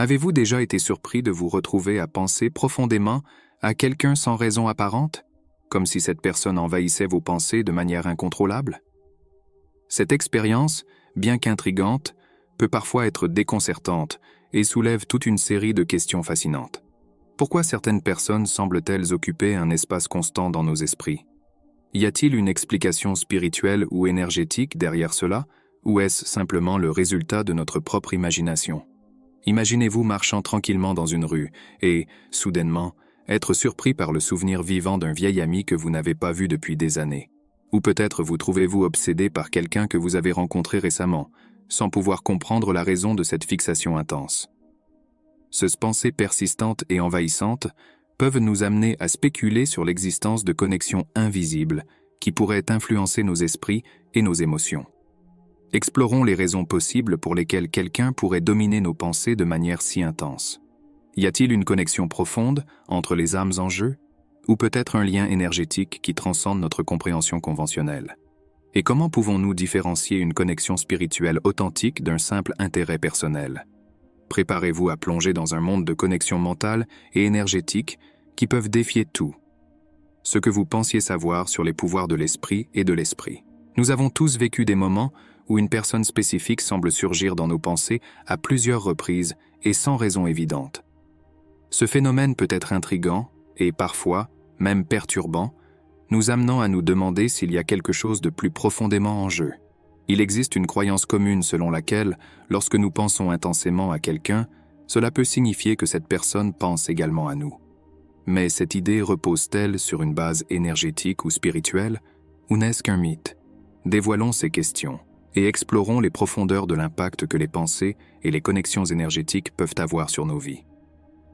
Avez-vous déjà été surpris de vous retrouver à penser profondément à quelqu'un sans raison apparente, comme si cette personne envahissait vos pensées de manière incontrôlable? Cette expérience, bien qu'intrigante, peut parfois être déconcertante et soulève toute une série de questions fascinantes. Pourquoi certaines personnes semblent-elles occuper un espace constant dans nos esprits? Y a-t-il une explication spirituelle ou énergétique derrière cela, ou est-ce simplement le résultat de notre propre imagination? Imaginez-vous marchant tranquillement dans une rue et, soudainement, être surpris par le souvenir vivant d'un vieil ami que vous n'avez pas vu depuis des années. Ou peut-être vous trouvez-vous obsédé par quelqu'un que vous avez rencontré récemment, sans pouvoir comprendre la raison de cette fixation intense. Ces pensées persistantes et envahissantes peuvent nous amener à spéculer sur l'existence de connexions invisibles qui pourraient influencer nos esprits et nos émotions. Explorons les raisons possibles pour lesquelles quelqu'un pourrait dominer nos pensées de manière si intense. Y a-t-il une connexion profonde entre les âmes en jeu, ou peut-être un lien énergétique qui transcende notre compréhension conventionnelle? Et comment pouvons-nous différencier une connexion spirituelle authentique d'un simple intérêt personnel? Préparez-vous à plonger dans un monde de connexions mentales et énergétiques qui peuvent défier tout. Ce que vous pensiez savoir sur les pouvoirs de l'esprit et de l'esprit. Nous avons tous vécu des moments où une personne spécifique semble surgir dans nos pensées à plusieurs reprises et sans raison évidente. Ce phénomène peut être intrigant et parfois, même perturbant, nous amenant à nous demander s'il y a quelque chose de plus profondément en jeu. Il existe une croyance commune selon laquelle, lorsque nous pensons intensément à quelqu'un, cela peut signifier que cette personne pense également à nous. Mais cette idée repose-t-elle sur une base énergétique ou spirituelle, ou n'est-ce qu'un mythe? Dévoilons ces questions et explorons les profondeurs de l'impact que les pensées et les connexions énergétiques peuvent avoir sur nos vies.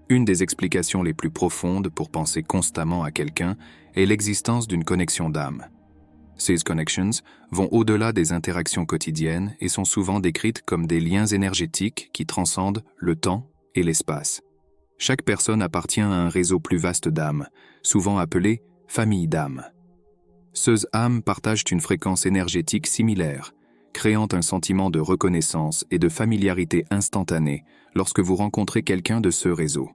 Une des explications les plus profondes pour penser constamment à quelqu'un est l'existence d'une connexion d'âme. Ces connections vont au-delà des interactions quotidiennes et sont souvent décrites comme des liens énergétiques qui transcendent le temps et l'espace. Chaque personne appartient à un réseau plus vaste d'âmes, souvent appelé « famille d'âmes ». Ces âmes partagent une fréquence énergétique similaire, créant un sentiment de reconnaissance et de familiarité instantanée lorsque vous rencontrez quelqu'un de ce réseau.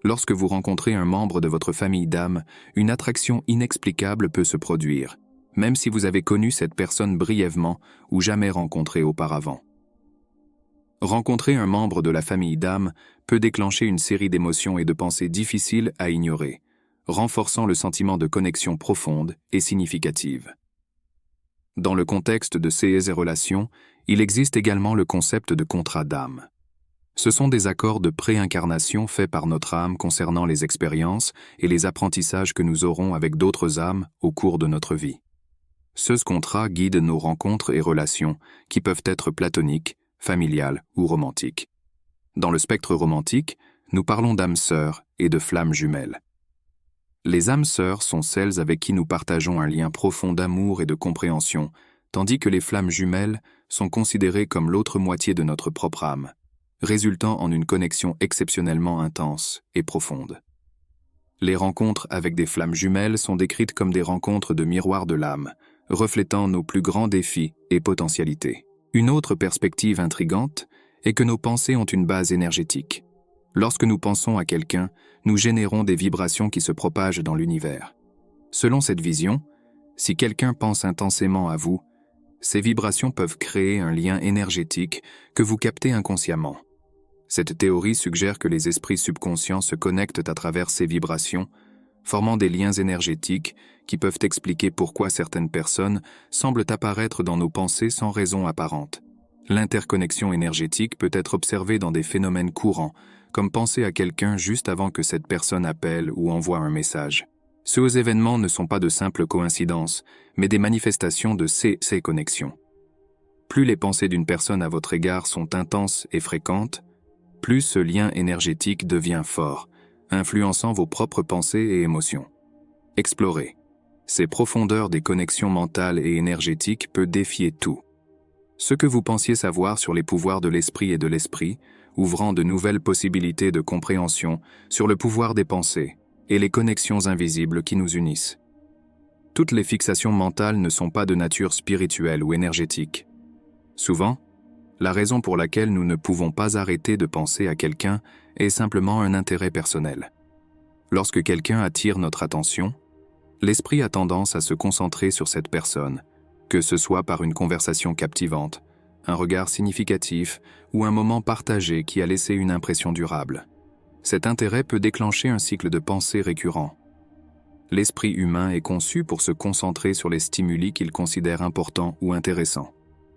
Lorsque vous rencontrez un membre de votre famille d'âmes, une attraction inexplicable peut se produire, même si vous avez connu cette personne brièvement ou jamais rencontrée auparavant. Rencontrer un membre de la famille d'âmes peut déclencher une série d'émotions et de pensées difficiles à ignorer, renforçant le sentiment de connexion profonde et significative. Dans le contexte de ces relations, il existe également le concept de contrat d'âme. Ce sont des accords de préincarnation faits par notre âme concernant les expériences et les apprentissages que nous aurons avec d'autres âmes au cours de notre vie. Ces contrats guident nos rencontres et relations qui peuvent être platoniques, familiales ou romantiques. Dans le spectre romantique, nous parlons d'âmes sœurs et de flammes jumelles. Les âmes sœurs sont celles avec qui nous partageons un lien profond d'amour et de compréhension, tandis que les flammes jumelles sont considérées comme l'autre moitié de notre propre âme, résultant en une connexion exceptionnellement intense et profonde. Les rencontres avec des flammes jumelles sont décrites comme des rencontres de miroirs de l'âme, reflétant nos plus grands défis et potentialités. Une autre perspective intrigante est que nos pensées ont une base énergétique. Lorsque nous pensons à quelqu'un, nous générons des vibrations qui se propagent dans l'univers. Selon cette vision, si quelqu'un pense intensément à vous, ces vibrations peuvent créer un lien énergétique que vous captez inconsciemment. Cette théorie suggère que les esprits subconscients se connectent à travers ces vibrations, formant des liens énergétiques qui peuvent expliquer pourquoi certaines personnes semblent apparaître dans nos pensées sans raison apparente. L'interconnexion énergétique peut être observée dans des phénomènes courants, comme penser à quelqu'un juste avant que cette personne appelle ou envoie un message. Ces événements ne sont pas de simples coïncidences, mais des manifestations de ces connexions. Plus les pensées d'une personne à votre égard sont intenses et fréquentes, plus ce lien énergétique devient fort, influençant vos propres pensées et émotions. Explorer ces profondeurs des connexions mentales et énergétiques peut défier tout. Ce que vous pensiez savoir sur les pouvoirs de l'esprit et de l'esprit, ouvrant de nouvelles possibilités de compréhension sur le pouvoir des pensées et les connexions invisibles qui nous unissent. Toutes les fixations mentales ne sont pas de nature spirituelle ou énergétique. Souvent, La raison pour laquelle nous ne pouvons pas arrêter de penser à quelqu'un est simplement un intérêt personnel. Lorsque quelqu'un attire notre attention, l'esprit a tendance à se concentrer sur cette personne, que ce soit par une conversation captivante, un regard significatif ou un moment partagé qui a laissé une impression durable. Cet intérêt peut déclencher un cycle de pensée récurrent. L'esprit humain est conçu pour se concentrer sur les stimuli qu'il considère importants ou intéressants.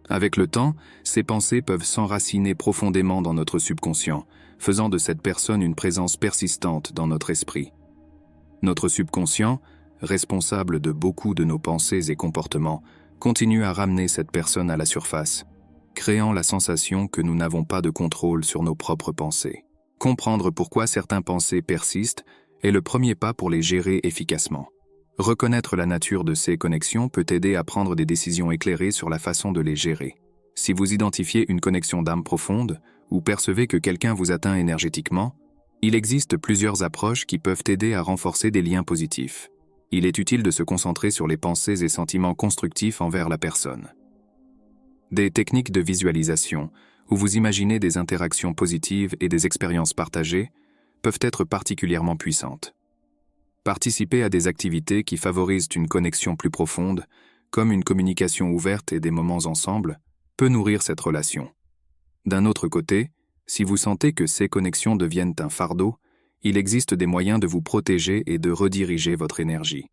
Avec le temps, ces pensées peuvent s'enraciner profondément dans notre subconscient, faisant de cette personne une présence persistante dans notre esprit. Notre subconscient, responsable de beaucoup de nos pensées et comportements, continue à ramener cette personne à la surface, créant la sensation que nous n'avons pas de contrôle sur nos propres pensées. Comprendre pourquoi certaines pensées persistent est le premier pas pour les gérer efficacement. Reconnaître la nature de ces connexions peut aider à prendre des décisions éclairées sur la façon de les gérer. Si vous identifiez une connexion d'âme profonde ou percevez que quelqu'un vous atteint énergétiquement, il existe plusieurs approches qui peuvent aider à renforcer des liens positifs. Il est utile de se concentrer sur les pensées et sentiments constructifs envers la personne. Des techniques de visualisation, où vous imaginez des interactions positives et des expériences partagées, peuvent être particulièrement puissantes. Participer à des activités qui favorisent une connexion plus profonde, comme une communication ouverte et des moments ensemble, peut nourrir cette relation. D'un autre côté, si vous sentez que ces connexions deviennent un fardeau, il existe des moyens de vous protéger et de rediriger votre énergie.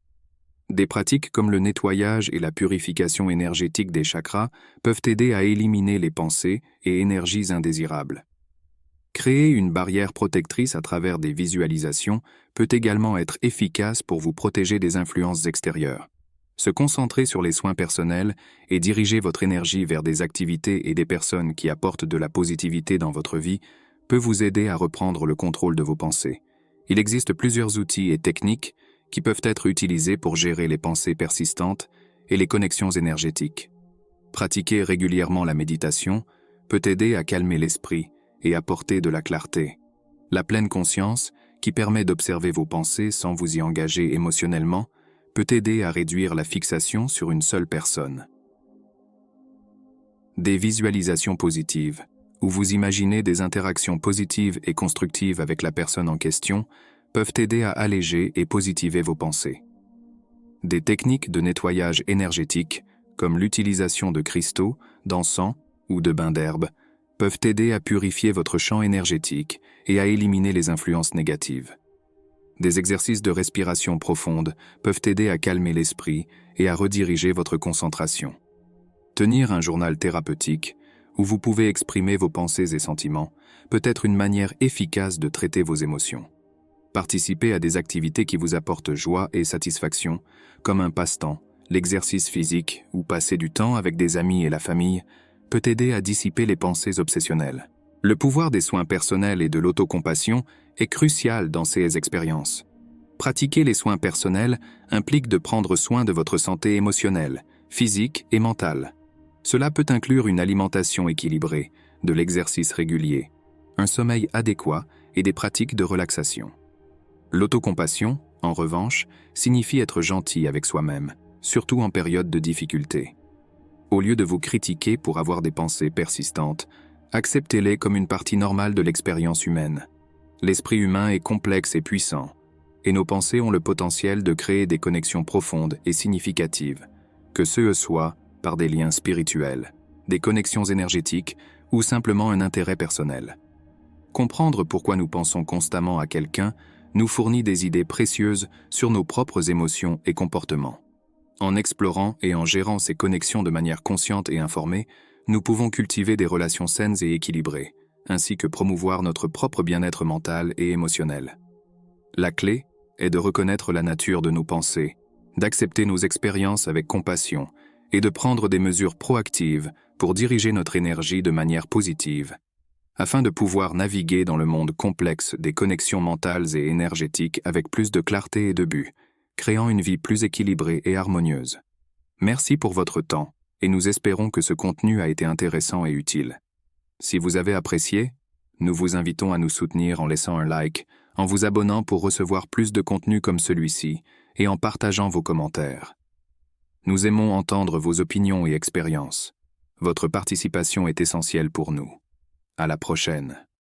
Des pratiques comme le nettoyage et la purification énergétique des chakras peuvent aider à éliminer les pensées et énergies indésirables. Créer une barrière protectrice à travers des visualisations peut également être efficace pour vous protéger des influences extérieures. Se concentrer sur les soins personnels et diriger votre énergie vers des activités et des personnes qui apportent de la positivité dans votre vie peut vous aider à reprendre le contrôle de vos pensées. Il existe plusieurs outils et techniques qui peuvent être utilisés pour gérer les pensées persistantes et les connexions énergétiques. Pratiquer régulièrement la méditation peut aider à calmer l'esprit et apporter de la clarté. La pleine conscience, qui permet d'observer vos pensées sans vous y engager émotionnellement, peut aider à réduire la fixation sur une seule personne. Des visualisations positives, où vous imaginez des interactions positives et constructives avec la personne en question, peuvent aider à alléger et positiver vos pensées. Des techniques de nettoyage énergétique, comme l'utilisation de cristaux, d'encens ou de bains d'herbe, peuvent aider à purifier votre champ énergétique et à éliminer les influences négatives. Des exercices de respiration profonde peuvent aider à calmer l'esprit et à rediriger votre concentration. Tenir un journal thérapeutique, où vous pouvez exprimer vos pensées et sentiments, peut être une manière efficace de traiter vos émotions. Participer à des activités qui vous apportent joie et satisfaction, comme un passe-temps, l'exercice physique ou passer du temps avec des amis et la famille, peut aider à dissiper les pensées obsessionnelles. Le pouvoir des soins personnels et de l'autocompassion est crucial dans ces expériences. Pratiquer les soins personnels implique de prendre soin de votre santé émotionnelle, physique et mentale. Cela peut inclure une alimentation équilibrée, de l'exercice régulier, un sommeil adéquat et des pratiques de relaxation. L'autocompassion, en revanche, signifie être gentil avec soi-même, surtout en période de difficulté. Au lieu de vous critiquer pour avoir des pensées persistantes, acceptez-les comme une partie normale de l'expérience humaine. L'esprit humain est complexe et puissant, et nos pensées ont le potentiel de créer des connexions profondes et significatives, que ce soit par des liens spirituels, des connexions énergétiques ou simplement un intérêt personnel. Comprendre pourquoi nous pensons constamment à quelqu'un nous fournit des idées précieuses sur nos propres émotions et comportements. En explorant et en gérant ces connexions de manière consciente et informée, nous pouvons cultiver des relations saines et équilibrées, ainsi que promouvoir notre propre bien-être mental et émotionnel. La clé est de reconnaître la nature de nos pensées, d'accepter nos expériences avec compassion et de prendre des mesures proactives pour diriger notre énergie de manière positive, afin de pouvoir naviguer dans le monde complexe des connexions mentales et énergétiques avec plus de clarté et de but, créant une vie plus équilibrée et harmonieuse. Merci pour votre temps, et nous espérons que ce contenu a été intéressant et utile. Si vous avez apprécié, nous vous invitons à nous soutenir en laissant un like, en vous abonnant pour recevoir plus de contenu comme celui-ci, et en partageant vos commentaires. Nous aimons entendre vos opinions et expériences. Votre participation est essentielle pour nous. À la prochaine.